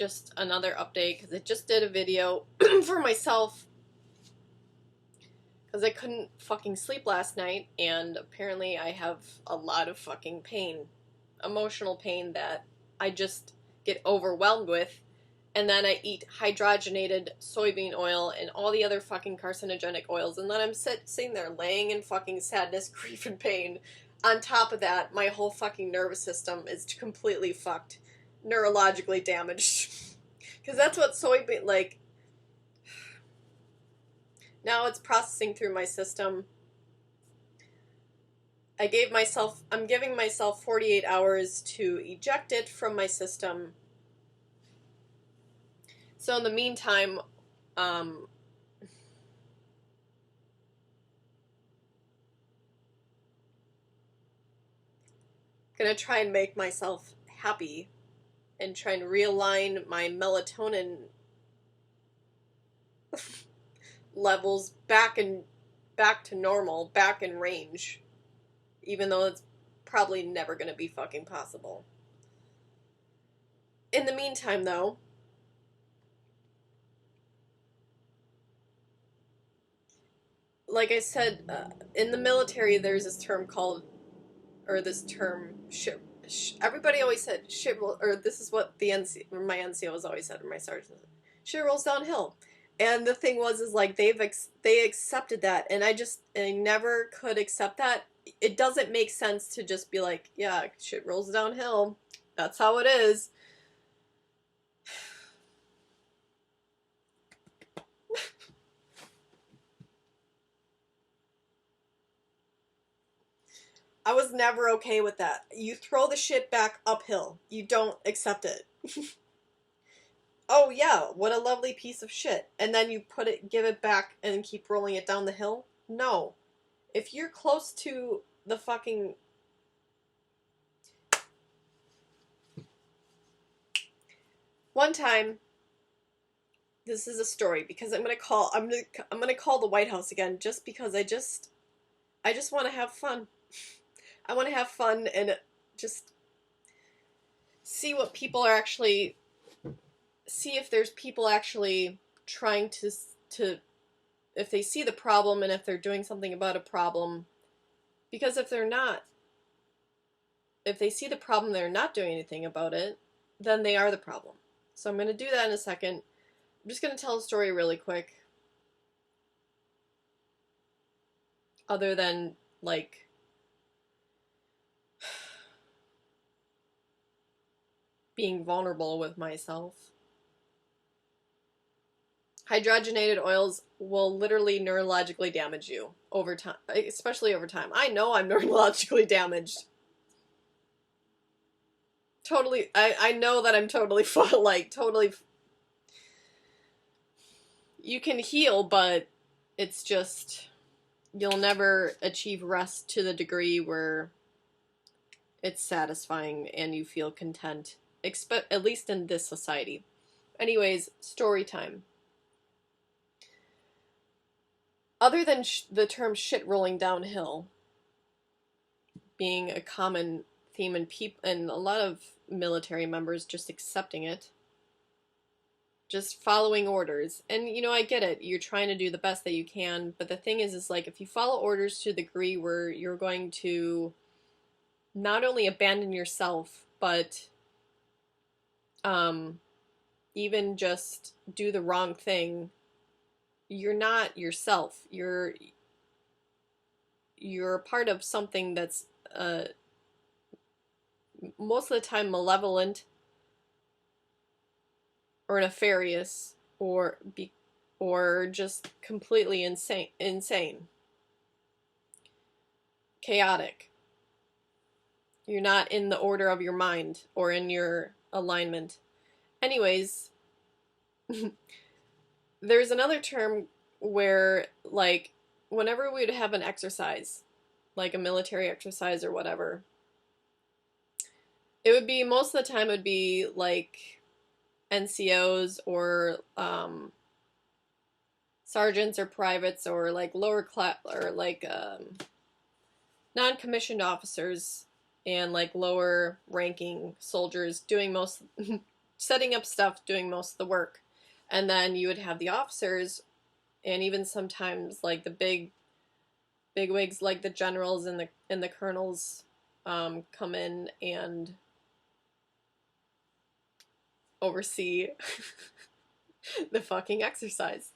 just another update because I just did a video for myself because I couldn't fucking sleep last night, and apparently I have a lot of fucking pain, emotional pain that I just get overwhelmed with, and then I eat hydrogenated soybean oil and all the other fucking carcinogenic oils, and then I'm sitting there laying in fucking sadness, grief, and pain. On top of that, my whole fucking nervous system is completely fucked, neurologically damaged, because that's what soybean, like, now it's processing through my system. I'm giving myself 48 hours to eject it from my system. So in the meantime, gonna try and make myself happy and try and realign my melatonin levels back to normal, back in range, even though it's probably never going to be fucking possible. In the meantime, though, like I said, in the military there's this term called, or this term, everybody always said shit, or this is what my NCOs always said, or my sergeants, shit rolls downhill. And the thing is like, they accepted that, and I never could accept that. It doesn't make sense to just be like, yeah, shit rolls downhill. That's how it is. I was never okay with that. You throw the shit back uphill. You don't accept it. Oh yeah, what a lovely piece of shit. And then you give it back and keep rolling it down the hill? No. If you're close to the fucking... One time, this is a story, because I'm gonna call the Whitehouse again, just because I just want to have fun. I want to have fun and just see what people are actually... See if there's people actually trying to if they see the problem and if they're doing something about a problem. Because if they're not, if they see the problem, they're not doing anything about it, then they are the problem. So I'm going to do that in a second. I'm just going to tell a story really quick. Other than, like, being vulnerable with myself. Hydrogenated oils will literally neurologically damage you over time, especially over time. I know I'm neurologically damaged. Totally, I know that I'm totally totally... You can heal, but it's just... You'll never achieve rest to the degree where it's satisfying and you feel content. At least in this society. Anyways, story time. Other than the term shit rolling downhill being a common theme and a lot of military members just accepting it, just following orders. And, you know, I get it. You're trying to do the best that you can, but the thing is like, if you follow orders to the degree where you're going to not only abandon yourself, but even just do the wrong thing, you're not yourself. You're a part of something that's most of the time malevolent or nefarious or just completely insane, chaotic. You're not in the order of your mind or in your alignment. Anyways, there's another term where, like, whenever we would have an exercise, like a military exercise or whatever, it would be, most of the time, it would be, like, NCOs or, sergeants or privates or, like, lower class, or, like, non-commissioned officers and, like, lower ranking soldiers doing setting up stuff, doing most of the work. And then you would have the officers, and even sometimes like the big wigs, like the generals and the colonels, come in and oversee the fucking exercise.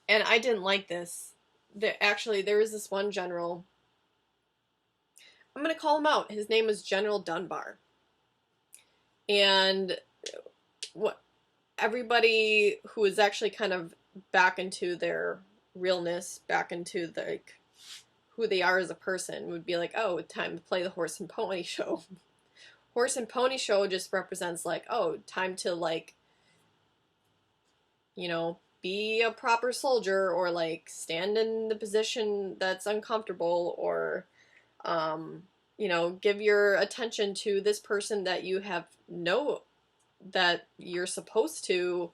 And I didn't like this. There was this one general. I'm gonna call him out. His name was General Dunbar. And what everybody who is actually kind of back into their realness, back into like who they are as a person, would be like, oh, time to play the horse and pony show. Horse and pony show just represents like, oh, time to like, you know, be a proper soldier, or like stand in the position that's uncomfortable, or you know, give your attention to this person that you have that you're supposed to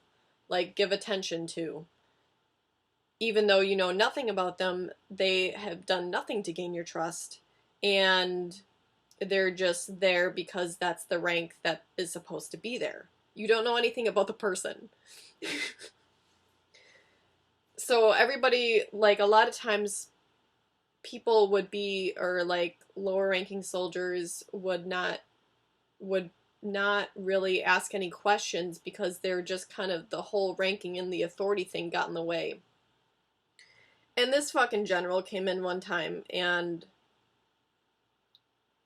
like give attention to. Even though you know nothing about them, they have done nothing to gain your trust, and they're just there because that's the rank that is supposed to be there. You don't know anything about the person. So everybody, like, a lot of times people would be, or like lower ranking soldiers would not really ask any questions, because they're just kind of, the whole ranking and the authority thing got in the way. And this fucking general came in one time and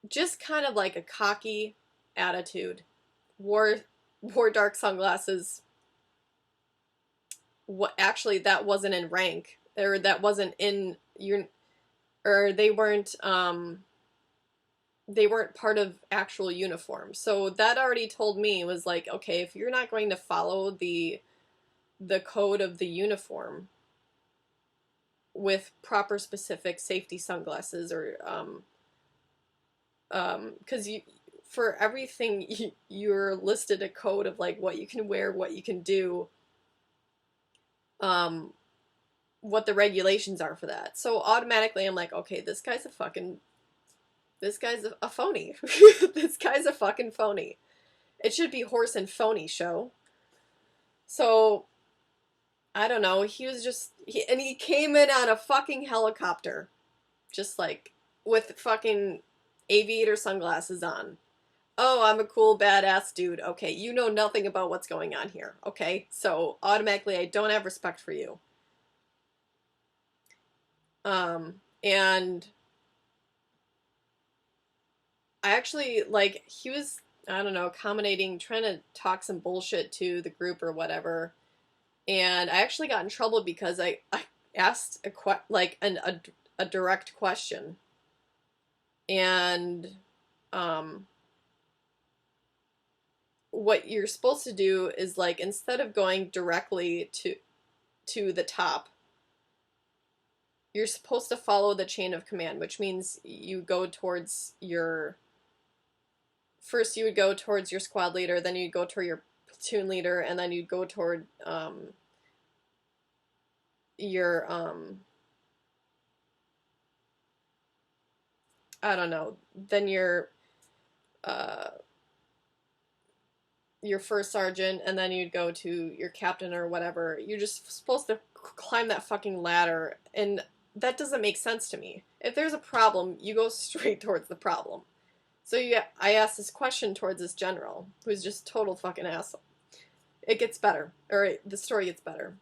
just kind of like a cocky attitude, wore dark sunglasses. What actually, that wasn't in rank, or that wasn't in your, or they weren't part of actual uniform. So that already told me, was like, okay, if you're not going to follow the code of the uniform with proper specific safety sunglasses, or because for everything you're listed a code of like what you can wear, what you can do, what the regulations are for that. So automatically I'm like, okay, this guy's a phony. This guy's a fucking phony. It should be horse and phony show. So I don't know, he came in on a fucking helicopter, just like with fucking aviator sunglasses on. Oh, I'm a cool badass dude. Okay, you know nothing about what's going on here. Okay, so automatically I don't have respect for you. And I actually, like, he was, I don't know, accommodating, trying to talk some bullshit to the group or whatever. And I actually got in trouble because I asked a direct question. And what you're supposed to do is, like, instead of going directly to the top, you're supposed to follow the chain of command, which means you go towards your, first you would go towards your squad leader, then you'd go toward your platoon leader, and then you'd go toward your I don't know, then your first sergeant, and then you'd go to your captain or whatever. You're just supposed to climb that fucking ladder, and that doesn't make sense to me. If there's a problem, you go straight towards the problem. So yeah, I asked this question towards this general, who's just total fucking asshole. It gets better, or the story gets better.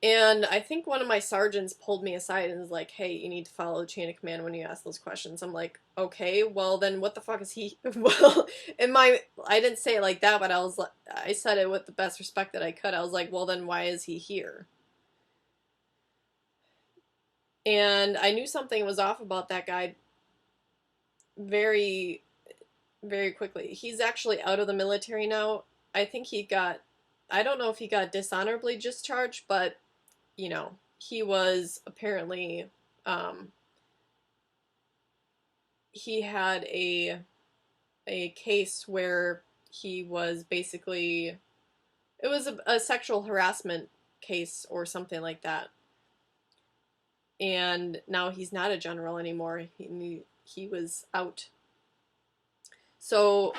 And I think one of my sergeants pulled me aside and was like, hey, you need to follow the chain of command when you ask those questions. I'm like, okay, well then what the fuck is he? Well, I didn't say it like that, but I said it with the best respect that I could. I was like, well then why is he here? And I knew something was off about that guy very, very quickly. He's actually out of the military now. I don't know if he got dishonorably discharged, but you know, he was apparently, he had a case where he was basically, it was a sexual harassment case or something like that. And now he's not a general anymore. He was out. So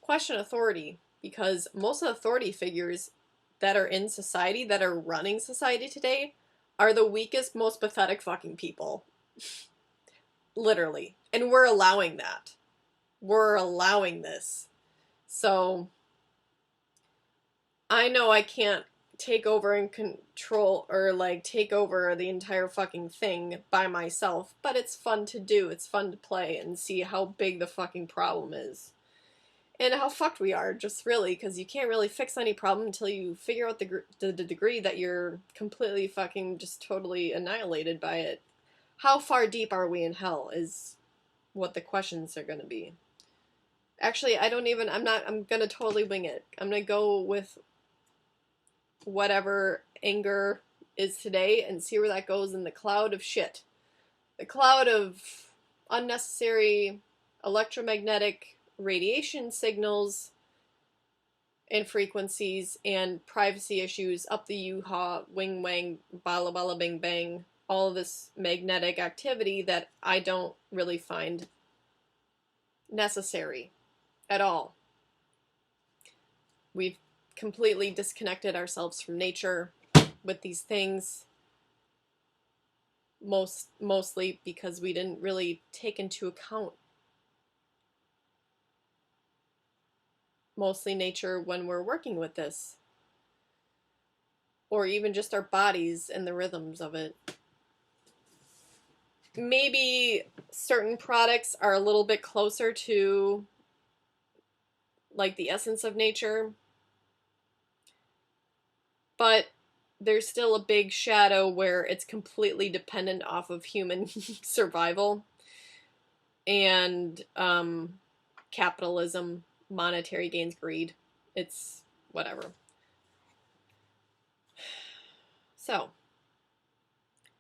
question authority, because most of the authority figures that are in society, that are running society today, are the weakest, most pathetic fucking people. Literally. And we're allowing that. We're allowing this. So, I know I can't take over and control, or like take over the entire fucking thing by myself, but it's fun to do. It's fun to play and see how big the fucking problem is. And how fucked we are, just really, because you can't really fix any problem until you figure out the degree that you're completely fucking just totally annihilated by it. How far deep are we in hell is what the questions are going to be. Actually, I'm going to totally wing it. I'm going to go with whatever anger is today and see where that goes in the cloud of shit. The cloud of unnecessary electromagnetic radiation signals and frequencies and privacy issues up the yoo-haw, wing wang, bala bala bing bang, all of this magnetic activity that I don't really find necessary at all. We've completely disconnected ourselves from nature with these things, mostly because we didn't really take into account mostly nature when we're working with this, or even just our bodies and the rhythms of it. Maybe certain products are a little bit closer to like the essence of nature, but there's still a big shadow where it's completely dependent off of human survival and capitalism, monetary gains, greed. It's whatever. So,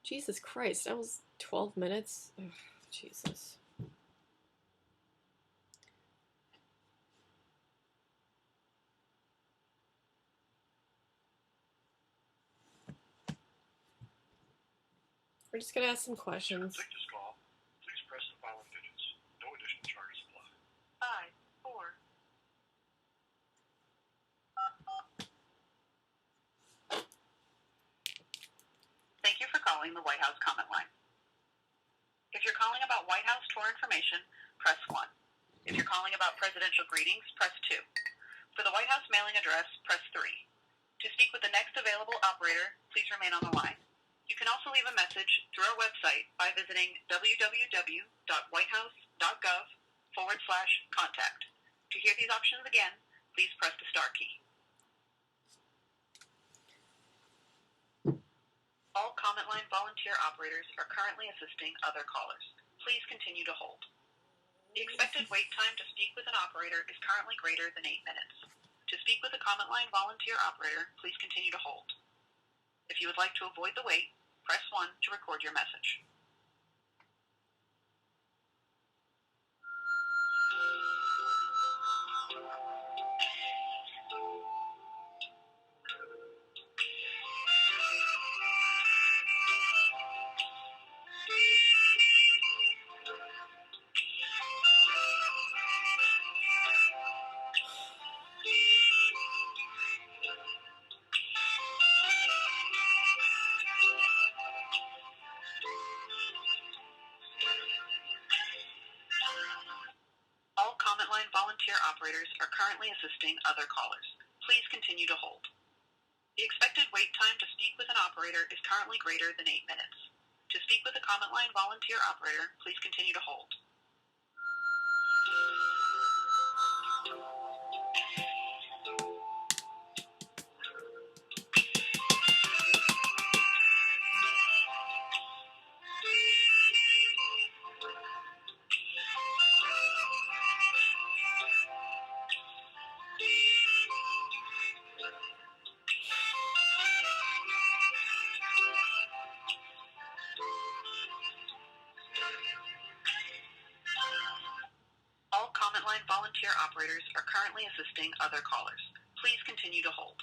Jesus Christ, that was 12 minutes? Ugh, Jesus. We're just gonna ask some questions. Please press the following digits. No additional charges apply. 5, 4. Thank you for calling the Whitehouse comment line. If you're calling about Whitehouse tour information, press 1. If you're calling about presidential greetings, press 2. For the Whitehouse mailing address, press 3. To speak with the next available operator, please remain on the line. You can also leave a message through our website by visiting www.whitehouse.gov/contact. To hear these options again, please press the star key. All comment line volunteer operators are currently assisting other callers. Please continue to hold. The expected wait time to speak with an operator is currently greater than 8 minutes. To speak with a comment line volunteer operator, please continue to hold. If you would like to avoid the wait, press 1 to record your message. All comment line volunteer operators are currently assisting other callers. Please continue to hold. The expected wait time to speak with an operator is currently greater than 8 minutes. To speak with a comment line volunteer operator, please continue to hold. All comment line volunteer operators are currently assisting other callers. Please continue to hold.